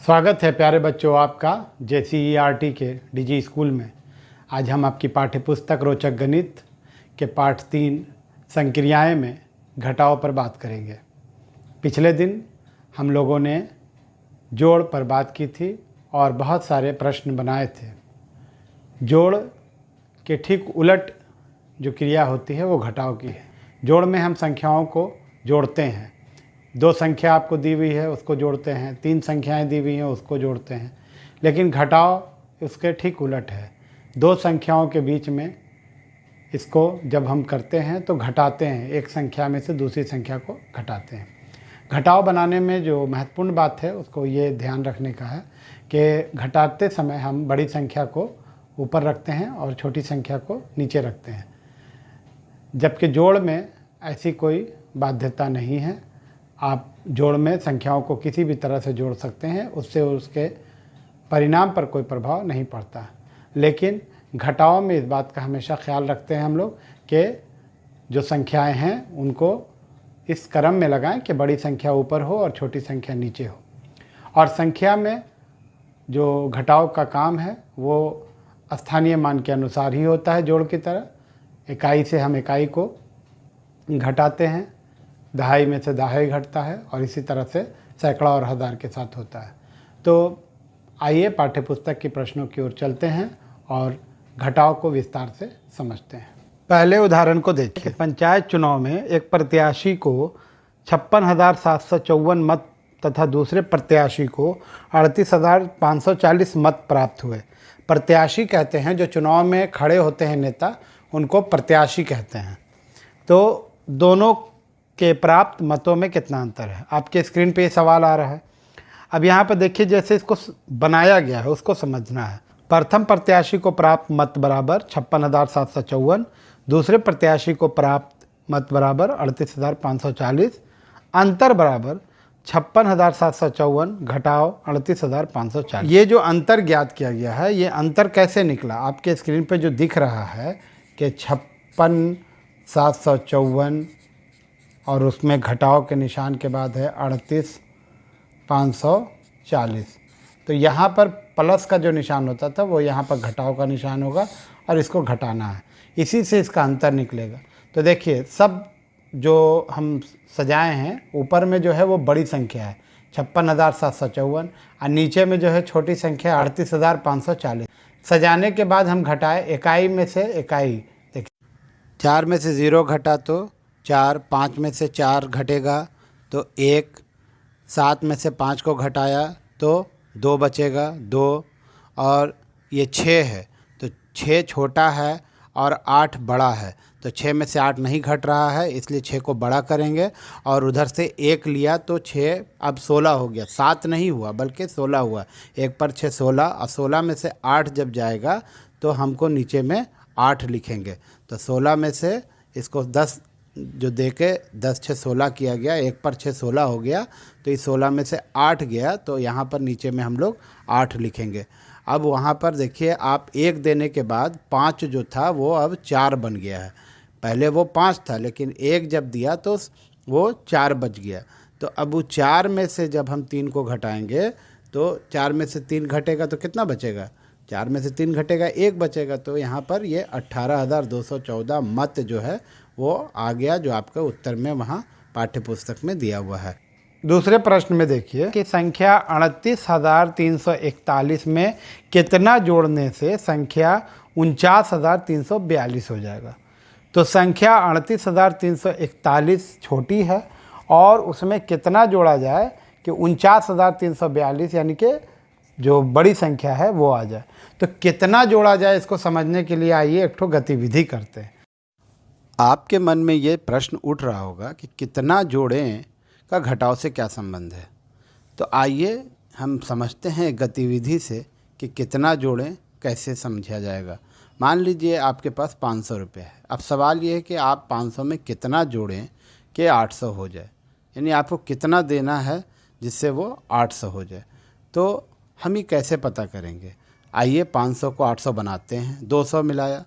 स्वागत है प्यारे बच्चों आपका JCERT के DG स्कूल में। आज हम आपकी पाठ्यपुस्तक रोचक गणित के पाठ 3 संक्रियाएं में घटाव पर बात करेंगे। पिछले दिन हम लोगों ने जोड़ पर बात की थी और बहुत सारे प्रश्न बनाए थे। जोड़ के ठीक उलट जो क्रिया होती है वो घटाव की है। जोड़ में हम संख्याओं को जोड़ते हैं। 2 संख्या आपको दी हुई है उसको जोड़ते हैं, 3 संख्याएं दी हुई हैं उसको जोड़ते हैं। लेकिन घटाव उसके ठीक उलट है। 2 संख्याओं के बीच में इसको जब हम करते हैं तो घटाते हैं, एक संख्या में से दूसरी संख्या को घटाते हैं। घटाव बनाने में जो महत्वपूर्ण बात है उसको ये ध्यान रखने का है कि घटाते समय हम बड़ी संख्या को ऊपर रखते हैं और छोटी संख्या को नीचे रखते हैं, जबकि जोड़ में ऐसी कोई बाध्यता नहीं है। आप जोड़ में संख्याओं को किसी भी तरह से जोड़ सकते हैं, उससे उसके परिणाम पर कोई प्रभाव नहीं पड़ता। लेकिन घटाव में इस बात का हमेशा ख्याल रखते हैं हम लोग कि जो संख्याएं हैं उनको इस क्रम में लगाएं कि बड़ी संख्या ऊपर हो और छोटी संख्या नीचे हो। और संख्या में जो घटाव का काम है वो स्थानीय मान के अनुसार ही होता है। जोड़ की तरह इकाई से हम इकाई को घटाते हैं, दहाई में से दहाई घटता है और इसी तरह से सैकड़ा और हज़ार के साथ होता है। तो आइए पाठ्यपुस्तक के प्रश्नों की ओर चलते हैं और घटाव को विस्तार से समझते हैं। पहले उदाहरण को देखिए। पंचायत चुनाव में एक प्रत्याशी को 56,754 मत तथा दूसरे प्रत्याशी को 38,540 मत प्राप्त हुए। प्रत्याशी कहते हैं जो चुनाव में खड़े होते हैं नेता, उनको प्रत्याशी कहते हैं। तो दोनों के प्राप्त मतों में कितना अंतर है, आपके स्क्रीन पे ये सवाल आ रहा है। अब यहाँ पर देखिए जैसे इसको बनाया गया है उसको समझना है। प्रथम प्रत्याशी को प्राप्त मत बराबर 56,754, दूसरे प्रत्याशी को प्राप्त मत बराबर 38,540, अंतर बराबर 56,754 घटाव 38,540। ये जो अंतर ज्ञात किया गया है, ये अंतर कैसे निकला? आपके स्क्रीन पे जो दिख रहा है कि 56,754 और उसमें घटाव के निशान के बाद है 38,540। तो यहाँ पर प्लस का जो निशान होता था वो यहाँ पर घटाव का निशान होगा और इसको घटाना है, इसी से इसका अंतर निकलेगा। तो देखिए सब जो हम सजाए हैं, ऊपर में जो है वो बड़ी संख्या है 56,754 और नीचे में जो है छोटी संख्या 38,540। सजाने के बाद हम घटाए इकाई में से इकाई। देखिए 4 में से 0 घटा तो 4, 5 में से 4 घटेगा तो 1, 7 में से 5 को घटाया तो 2 बचेगा 2, और ये 6 है तो 6 छोटा है और 8 बड़ा है। तो 6 में से 8 नहीं घट रहा है, इसलिए 6 को बड़ा करेंगे और उधर से 1 लिया तो 6 अब 16 हो गया। 7 नहीं हुआ बल्कि 16 हुआ। 1 पर 6 16, और 16 में से 8 जब जाएगा तो हमको नीचे में 8 लिखेंगे। तो 16 में से इसको 10 जो दे के 10 6 16 किया गया, 1 पर 6 16 हो गया। तो इस 16 में से 8 गया तो यहाँ पर नीचे में हम लोग 8 लिखेंगे। अब वहाँ पर देखिए आप 1 देने के बाद 5 जो था वो अब 4 बन गया है। पहले वो 5 था लेकिन 1 जब दिया तो वो 4 बच गया। तो अब वो 4 में से जब हम 3 को घटाएंगे तो 4 में से 3 घटेगा तो कितना बचेगा? 4 में से 3 घटेगा 1 बचेगा। तो यहाँ पर ये 18,214 मत जो है वो आ गया, जो आपके उत्तर में वहाँ पाठ्यपुस्तक में दिया हुआ है। दूसरे प्रश्न में देखिए कि संख्या 38,341 में कितना जोड़ने से संख्या 49,342 हो जाएगा। तो संख्या 38,341 छोटी है और उसमें कितना जोड़ा जाए कि 49,342 यानी कि जो बड़ी संख्या है वो आ जाए। तो कितना जोड़ा जाए इसको समझने के लिए आइए एक ठो गतिविधि करते हैं। आपके मन में ये प्रश्न उठ रहा होगा कि कितना जोड़ें का घटाव से क्या संबंध है। तो आइए हम समझते हैं गतिविधि से कि कितना जोड़ें कैसे समझा जाएगा। मान लीजिए आपके पास 500 रुपये है। अब सवाल ये है कि आप 500 में कितना जोड़ें कि 800 हो जाए, यानी आपको कितना देना है जिससे वो 800 हो जाए। तो हम ये कैसे पता करेंगे? आइए 500 को 800 बनाते हैं। 200 मिलाया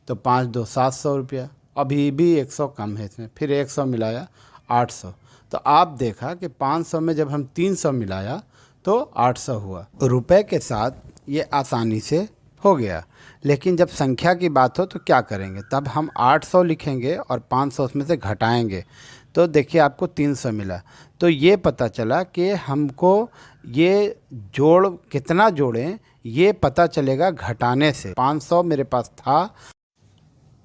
तो 5 2 700 रुपया, अभी भी 100 कम है इसमें, फिर 100 मिलाया 800। तो आप देखा कि 500 में जब हम 300 मिलाया तो 800 हुआ। रुपए के साथ ये आसानी से हो गया, लेकिन जब संख्या की बात हो तो क्या करेंगे? तब हम 800 लिखेंगे और 500 उसमें से घटाएंगे, तो देखिए आपको 300 मिला। तो ये पता चला कि हमको ये जोड़ कितना जोड़ें ये पता चलेगा घटाने से। 500 मेरे पास था,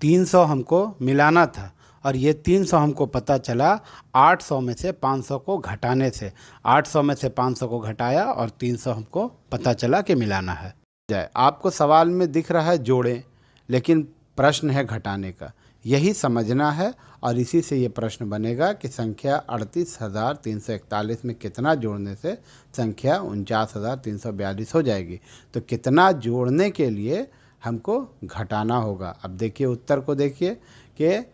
300 हमको मिलाना था, और ये 300 हमको पता चला 800 में से 500 को घटाने से। 800 में से 500 को घटाया और 300 हमको पता चला कि मिलाना है। आपको सवाल में दिख रहा है जोड़ें, लेकिन प्रश्न है घटाने का, यही समझना है। और इसी से ये प्रश्न बनेगा कि संख्या 38,341 में कितना जोड़ने से संख्या 49,342 हो जाएगी। तो कितना जोड़ने के लिए हमको घटाना होगा। अब देखिए उत्तर को देखिए कि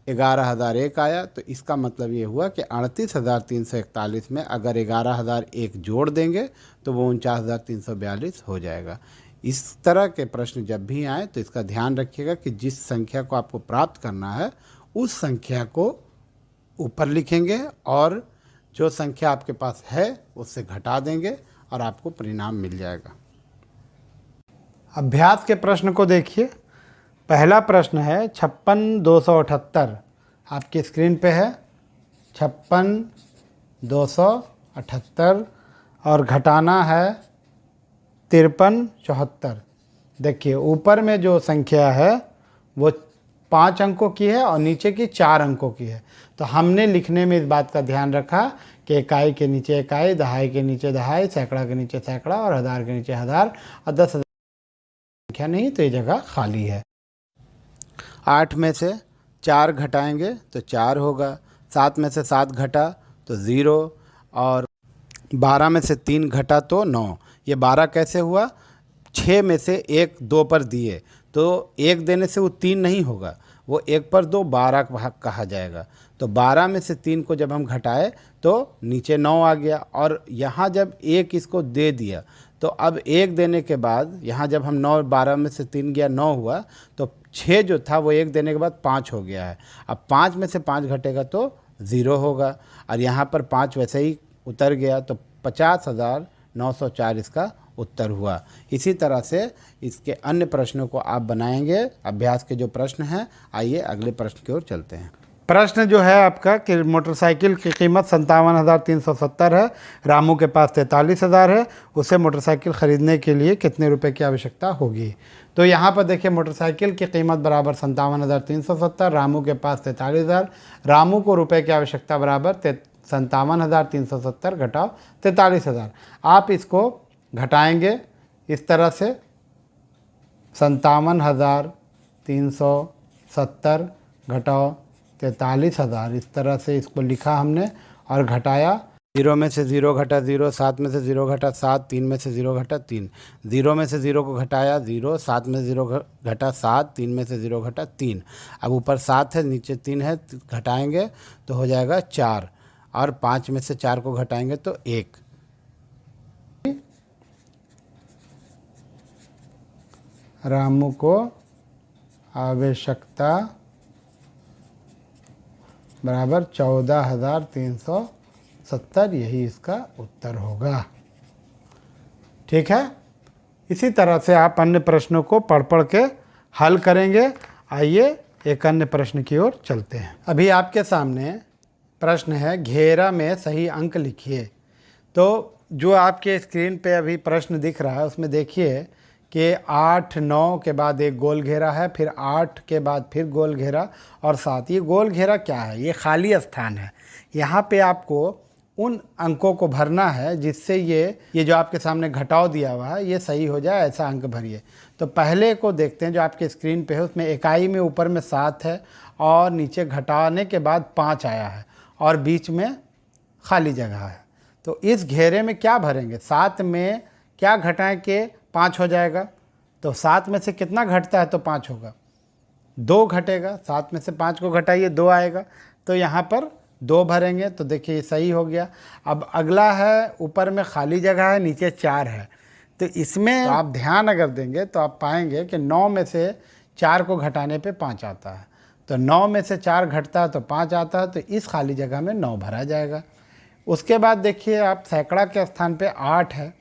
11,001 आया, तो इसका मतलब ये हुआ कि 38,341 में अगर 11,001 जोड़ देंगे तो वो 49,342 हो जाएगा। इस तरह के प्रश्न जब भी आए तो इसका ध्यान रखिएगा कि जिस संख्या को आपको प्राप्त करना है उस संख्या को ऊपर लिखेंगे और जो संख्या आपके पास है उससे घटा देंगे और आपको परिणाम मिल जाएगा। अभ्यास के प्रश्न को देखिए। पहला प्रश्न है 56,278, आपकी स्क्रीन पे है 56,278 और घटाना है 53,74। देखिए ऊपर में जो संख्या है वो 5 अंकों की है और नीचे की 4 अंकों की है। तो हमने लिखने में इस बात का ध्यान रखा कि इकाई के नीचे इकाई, दहाई के नीचे दहाई, सैकड़ा के नीचे सैकड़ा और हज़ार के नीचे हज़ार, और 10,000 संख्या नहीं तो ये जगह खाली है। 8 में से 4 घटाएंगे तो 4 होगा, 7 में से 7 घटा तो 0, और 12 में से 3 घटा तो 9। ये 12 कैसे हुआ? 6 में से 1 2 पर दिए, तो 1 देने से वो 3 नहीं होगा, वो 1 पर 2 12 कहा जाएगा। तो 12 में से 3 को जब हम घटाए तो नीचे 9 आ गया, और यहाँ जब 1 इसको दे दिया तो अब 1 देने के बाद यहाँ जब हम 9, 12 में से 3 गया 9 हुआ, तो 6 जो था वो 1 देने के बाद 5 हो गया है। अब 5 में से 5 घटेगा तो 0 होगा, और यहाँ पर 5 वैसे ही उतर गया, तो 50,904 इसका उत्तर हुआ। इसी तरह से इसके अन्य प्रश्नों को आप बनाएंगे। अभ्यास के जो प्रश्न हैं, आइए अगले प्रश्न की ओर चलते हैं। प्रश्न जो है आपका कि मोटरसाइकिल की कीमत 57,370 है, रामू के पास 43,000 है, उसे मोटरसाइकिल ख़रीदने के लिए कितने रुपए की आवश्यकता होगी? तो यहाँ पर देखिए मोटरसाइकिल की कीमत बराबर 57,370, रामू के पास 43,000, रामू को रुपए की आवश्यकता बराबर 57,370 घटाओ 43,000। आप इसको घटाएंगे इस तरह से 57,370 घटाओ 43,000, इस तरह से इसको लिखा हमने और घटाया। 0 में से 0 घटा 0, 7 में से 0 घटा 7, 3 में से 0 घटा 3, 0 में से 0 को घटाया 0, 7 में से 0 घटा 7, 3 में से 0 घटा 3। अब ऊपर 7 है नीचे 3 है, घटाएंगे तो हो जाएगा 4, और 5 में से 4 को घटाएंगे तो 1। रामू को आवश्यकता बराबर 14,370, यही इसका उत्तर होगा। ठीक है, इसी तरह से आप अन्य प्रश्नों को पढ़ पढ़ के हल करेंगे। आइए एक अन्य प्रश्न की ओर चलते हैं। अभी आपके सामने प्रश्न है घेरा में सही अंक लिखिए। तो जो आपके स्क्रीन पे अभी प्रश्न दिख रहा है उसमें देखिए कि 8 9 के बाद एक गोल घेरा है, फिर 8 के बाद फिर गोल घेरा और 7। ये गोल घेरा क्या है? ये खाली स्थान है। यहाँ पे आपको उन अंकों को भरना है जिससे ये जो आपके सामने घटाव दिया हुआ है ये सही हो जाए, ऐसा अंक भरिए। तो पहले को देखते हैं जो आपके स्क्रीन पे है, उसमें इकाई में ऊपर में 7 है और नीचे घटाने के बाद 5 आया है और बीच में खाली जगह है। तो इस घेरे में क्या भरेंगे? 7 में क्या घटाएं कि 5 हो जाएगा? तो 7 में से कितना घटता है तो 5 होगा, 2 घटेगा। 7 में से 5 को घटाइए 2 आएगा, तो यहाँ पर 2 भरेंगे। तो देखिए ये सही हो गया। अब अगला है ऊपर में खाली जगह है, नीचे 4 है। तो इसमें तो आप ध्यान अगर देंगे तो आप पाएंगे कि 9 में से 4 को घटाने पे 5 आता है। तो 9 में से 4 घटता है तो 5 आता है, तो इस खाली जगह में 9 भरा जाएगा। उसके बाद देखिए आप सैकड़ा के स्थान पे 8 है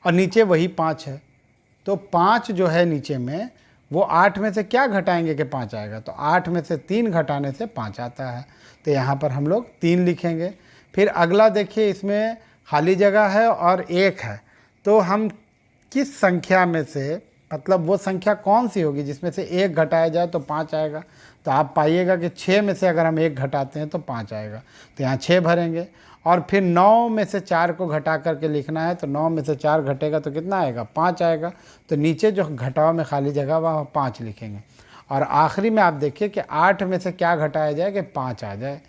और नीचे वही 5 है, तो 5 जो है नीचे में वो 8 में से क्या घटाएंगे कि 5 आएगा, तो 8 में से 3 घटाने से 5 आता है, तो यहाँ पर हम लोग 3 लिखेंगे। फिर अगला देखिए इसमें खाली जगह है और 1 है, तो हम किस संख्या में से, मतलब वो संख्या कौन सी होगी जिसमें से 1 घटाया जाए तो 5 आएगा, तो आप पाइएगा कि 6 में से अगर हम 1 घटाते हैं तो 5 आएगा, तो यहाँ 6 भरेंगे। और फिर 9 में से 4 को घटा करके लिखना है, तो 9 में से 4 घटेगा तो कितना आएगा, 5 आएगा, तो नीचे जो घटाव में खाली जगह वहाँ 5 लिखेंगे। और आखिरी में आप देखिए कि 8 में से क्या घटाया जाए कि 5 आ जाए,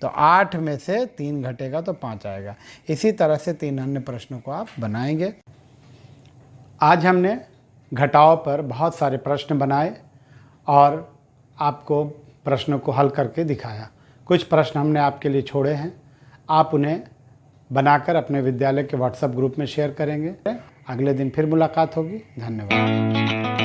तो 8 में से 3 घटेगा तो 5 आएगा। इसी तरह से 3 अन्य प्रश्नों को आप बनाएंगे। आज हमने घटाव पर बहुत सारे प्रश्न बनाए और आपको प्रश्नों को हल करके दिखाया। कुछ प्रश्न हमने आपके लिए छोड़े हैं, आप उन्हें बनाकर अपने विद्यालय के व्हाट्सएप ग्रुप में शेयर करेंगे। अगले दिन फिर मुलाकात होगी। धन्यवाद।